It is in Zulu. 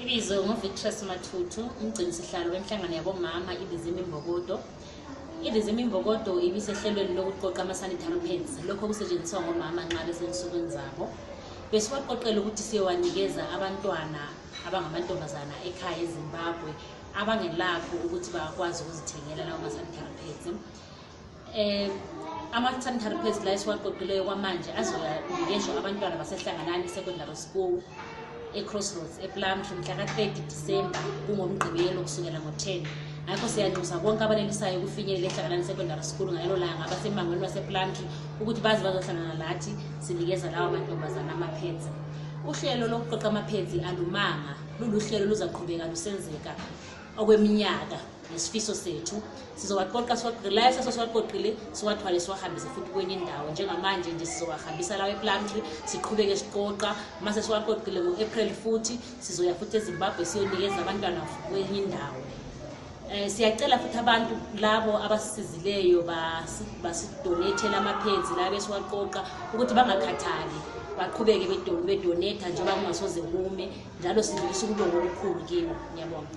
Ibizo nguVictress Mathuthu, umgcinisihlalo wenhlangano yabomama iBizima Imbokodo. iBizima Imbokodo ibisehlelweni lokuqoqa ama-sanitary pads, lokho kusetshenziswa ngomama nxa besensukwini zabo. Besiwaqoqela ukuthi siyowanikeza abantwana abangamantombazana ekhaya eZimbabwe abangelakho ukuthi bakwazi ukuzithengela lawo ma-sanitary pads. Ama-sanitary pads la esiwaqoqileyo kwamanje azonikezwa abantwana baseHlanganani Secondary School eCrossroads ePlumtree mhla ka-30 Disemba kungomgqibelo kusukela ngo-10. Ngakho siyanxusa bonke abanelisayo ukufinyelela eHlanganani Secondary School ngalelo langa abasemangweni wasePlumtree ukuthi bazi bazohlangana lathi sinikeza lawo mantombazana ama-pads. Uhlelo lokuqoqa ama-pads alumanga, luluhlelo luzaqhubeka lusenzeka okweminyaka nesifiso sethu. Sizowaqoqa siwaqoqile siwaqoqile siwathwale siwahambise futhi kwenye indawo. Njengamanje nje sizowahambisa lawo ePlumtree siqhubeke siqoqa, mase siwaqoqile ngo-April futhi sizoya futhi eZimbabwe siyonikeza abantwana kwenye indawo. Siyacela futhi abantu labo abasisizileyo basidonate ama-pads la besiwaqoqa ukuthi bangakhathali, baqhubeke bedonate njengoba kungasoze kume, njalo sidlulisa ukubonga okukhulu kibo. Ngiyabonga.